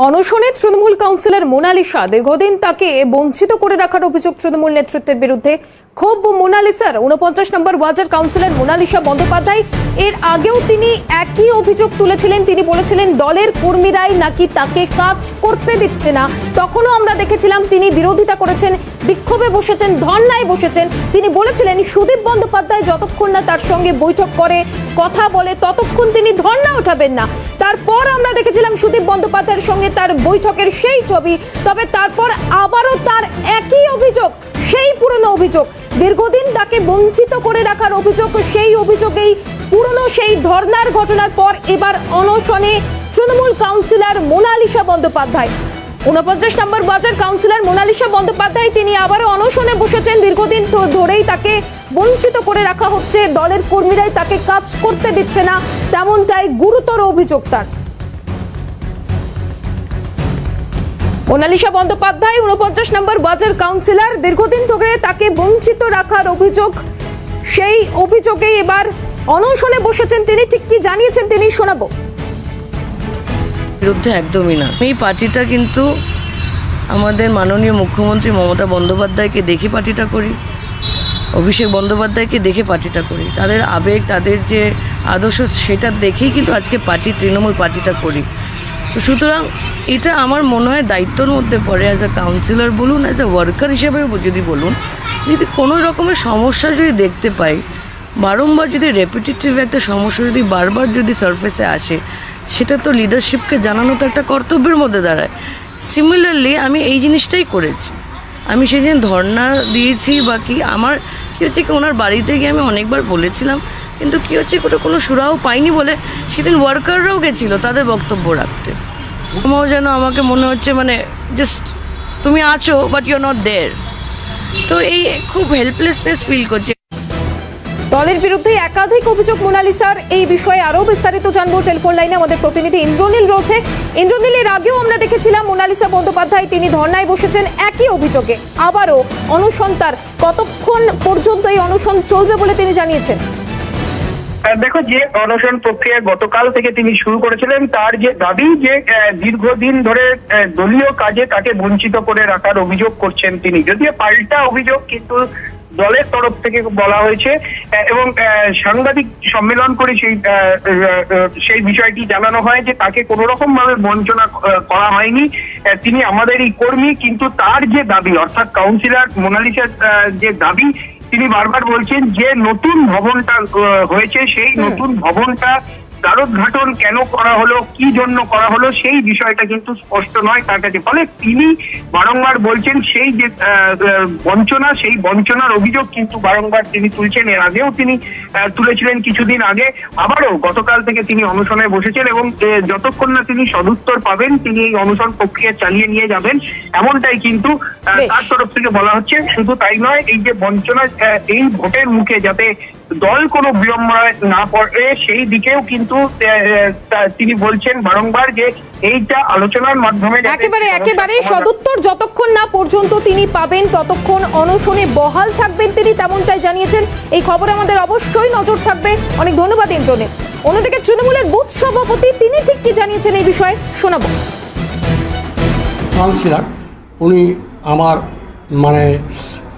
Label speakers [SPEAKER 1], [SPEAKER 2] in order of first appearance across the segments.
[SPEAKER 1] অনশনে Trinamool councillor Mona Lisa দীর্ঘদিন তাকে বঞ্চিত করে রাখার অভিযোগ তৃণমূল নেতৃত্বের বিরুদ্ধে। ক্ষোভ মোনালিসার 49 নম্বর ওয়ার্ডের কাউন্সিলর মোনালিসা বন্দ্যোপাধ্যায় এর আগেও তিনি একই অভিযোগ তুলেছিলেন। তিনি বলেছিলেন দলের কর্মীরাই নাকি তাকে কাজ করতে দিচ্ছে না। তখনও আমরা দেখেছিলাম তিনি বিরোধিতা করেছেন, বিক্ষোভে বসেছেন, ধর্নায় বসেছেন। তিনি বলেছিলেন সুদীপ বন্দ্যোপাধ্যায় যতক্ষণ না তার সঙ্গে বৈঠক করে কথা বলে ততক্ষণ তিনি ধর্না ওঠাবেন না। তারপর আমরা দেখেছিলাম সুদীপ বন্দ্যোপাধ্যায়ের সঙ্গে তার বৈঠকের সেই ছবি। তবে তারপর আবারও তার একই অভিযোগ, সেই পুরনো অভিযোগ, দীর্ঘদিন তাকে বঞ্চিত করে রাখার অভিযোগ। সেই অভিযোগেই পুরনো সেই ধর্নার ঘটনার পর এবার অনশনে তৃণমূল কাউন্সিলর মোনালিসা বন্দ্যোপাধ্যায়। 49 নম্বর ওয়ার্ডের কাউন্সিলর মোনালিসা বন্দ্যোপাধ্যায় তিনি আবারও অনশনে বসেছেন। দীর্ঘদিন ধরেই তাকে বঞ্চিত করে রাখা হচ্ছে, দলের কর্মীরাই তাকে কাজ করতে দিচ্ছে না, তেমনটাই গুরুতর অভিযোগ তার। মোনালিসা বন্দ্যোপাধ্যায় 49 নম্বর ওয়ার্ডের কাউন্সিলর, দীর্ঘদিন ধরে তাকে বঞ্চিত রাখার অভিযোগ। সেই অভিযোগেই এবার অনশনে বসেছেন তিনি। ঠিক কি জানিয়েছেন তিনি শোনাবো।
[SPEAKER 2] বিরুদ্ধে একদমই না। এই পার্টিটা কিন্তু আমাদের মাননীয় মুখ্যমন্ত্রী মমতা বন্দ্যোপাধ্যায়কে দেখে পার্টিটা করি, অভিষেক বন্দ্যোপাধ্যায়কে দেখে পার্টিটা করি। তাদের আবেগ, তাদের যে আদর্শ, সেটা দেখেই কিন্তু আজকে পার্টি, তৃণমূল পার্টিটা করি। তো সুতরাং এটা আমার মনে হয় দায়িত্বর মধ্যে পড়ে। অ্যাজ এ কাউন্সিলর বলুন, অ্যাজ এ ওয়ার্কার হিসেবেও যদি বলুন, যদি কোনো রকমের সমস্যা যদি দেখতে পাই, বারংবার যদি রেপিটেটিভ একটা সমস্যা যদি বারবার যদি সারফেসে আসে, সেটা তো লিডারশিপকে জানানো তো একটা কর্তব্যের মধ্যে দাঁড়ায়। সিমিলারলি আমি এই জিনিসটাই করেছি। আমি সেদিন ধর্ণা দিয়েছি বা কি, আমার কী হচ্ছে কি, ওনার বাড়িতে গিয়ে আমি অনেকবার বলেছিলাম, কিন্তু কী হচ্ছে ওটা কোনো সুরাও পাইনি বলে সেদিন ওয়ার্কাররাও গেছিলো তাদের বক্তব্য রাখতে। আমার যেন আমাকে মনে হচ্ছে মানে জাস্ট তুমি আছো but you are not there. তো এই খুব হেল্পলেসনেস ফিল করছে।
[SPEAKER 1] দলের বিরুদ্ধে একাধিক অভিযোগ মোনালিসার। এই বিষয়ে আরো বিস্তারিত জানবো। টেলিফোন লাইনে আমাদের প্রতিনিধি ইন্দ্রনীল রয়েছে। ইন্দ্রনীল, এর আগেও আমরা দেখেছিলাম মোনালিসা বন্দ্যোপাধ্যায় তিনি ধর্নায় বসেছেন একই অভিযোগে। আবারও অনশন তার, কতক্ষণ পর্যন্ত এই অনশন চলবে বলে তিনি জানিয়েছেন?
[SPEAKER 3] দেখো, যে অনশন প্রক্রিয়া গতকাল থেকে তিনি শুরু করেছিলেন, তার যে দাবি যে দীর্ঘদিন ধরে দলীয় কাজে তাকে বঞ্চিত করে রাখার অভিযোগ করছেন তিনি। যদিও পাল্টা অভিযোগ কিন্তু দলের তরফ থেকে বলা হয়েছে এবং সাংবাদিক সম্মেলন করে সেই বিষয়টি জানানো হয় যে তাকে কোনো রকম ভাবে বঞ্চনা করা হয়নি, তিনি আমাদেরই কর্মী। কিন্তু তার যে দাবি, অর্থাৎ কাউন্সিলর মোনালিসার যে দাবি, তিনি বারবার বলছেন যে নতুন ভবনটা হয়েছে, সেই নতুন ভবনটা দ্বারোদ্ঘাটন কেন করা হলো, কি জন্য করা হলো, সেই বিষয়টা কিন্তু স্পষ্ট নয় তার কাছে। ফলে তিনি বারংবার বলছেন সেই যে বঞ্চনা, সেই বঞ্চনার অভিযোগ কিন্তু বারংবার তিনি তুলছেন। এর আগেও তিনি তুলেছিলেন কিছুদিন আগে, আবারও গতকাল থেকে তিনি অনশনে বসেছেন এবং যতক্ষণ না তিনি সদুত্তর পাবেন তিনি এই অনশন প্রক্রিয়া চালিয়ে নিয়ে যাবেন, এমনটাই কিন্তু তার তরফ থেকে বলা হচ্ছে। শুধু তাই নয়, এই যে বঞ্চনা, এই ভোটের মুখে যাতে দল কোনো বিড়ম্বনায় না পড়ে সেই দিকেও কিন্তু তিনি বলছেন বারংবার যে এইটা আলোচনার মাধ্যমে
[SPEAKER 1] একেবারে সদুত্তর যতক্ষণ না পর্যন্ত তিনি পাবেন ততক্ষণ অনশনে বহাল থাকবেন তিনি, তেমনটাই জানিয়েছেন। এই খবরে আমাদের অবশ্যই নজর থাকবে। অনেক ধন্যবাদ ইন্দ্রনীল। অন্যদিকে তৃণমূলের বুথ সভাপতি তিনি ঠিক কি জানিয়েছেন এই বিষয়ে শোনাবো।
[SPEAKER 4] কাউন্সিলর উনি আমার মানে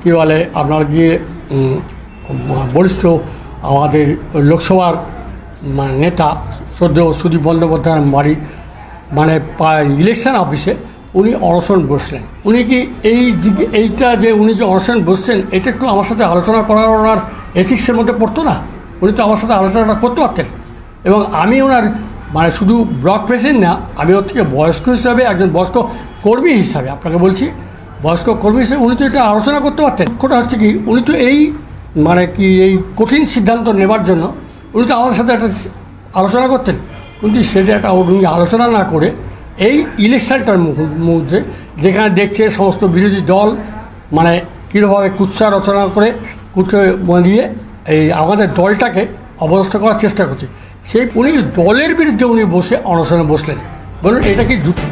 [SPEAKER 4] কি বলে আপনার গিয়ে বরিষ্ঠ আমাদের লোকসভার নেতা শ্রদ্ধেয় সুদীপ বন্দ্যোপাধ্যায়ের বাড়ির মানে ইলেকশন অফিসে উনি অনশন বসলেন। উনি কি এইটা যে উনি যে অনশন বসছেন, এটা একটু আমার সাথে আলোচনা করার ওনার এথিক্সের মধ্যে পড়তো না? উনি তো আমার সাথে আলোচনাটা করতে পারতেন। এবং আমি ওনার মানে শুধু ব্লক প্রেসিডেন্ট না, আমি ওর থেকে বয়স্ক হিসাবে, একজন বয়স্ক কর্মী হিসাবে আপনাকে বলছি, বয়স্ক কর্মী হিসেবে উনি তো এটা আলোচনা করতে পারতেন। কোটা হচ্ছে কি, উনি তো এই মানে কি এই কঠিন সিদ্ধান্ত নেবার জন্য উনি তো আমাদের সাথে একটা আলোচনা করতেন, কিন্তু সেটা একটা উনি আলোচনা না করে এই ইলেকশনটার মধ্যে যেখানে দেখছে সমস্ত বিরোধী দল মানে কীভাবে কুৎসা রচনা করে কুৎসা বানিয়ে এই আমাদের দলটাকে অবস্থা করার চেষ্টা করছে, সেই উনি দলের বিরুদ্ধে উনি বসে অনশনে বসলেন। বলুন এটা কি যুক্তি?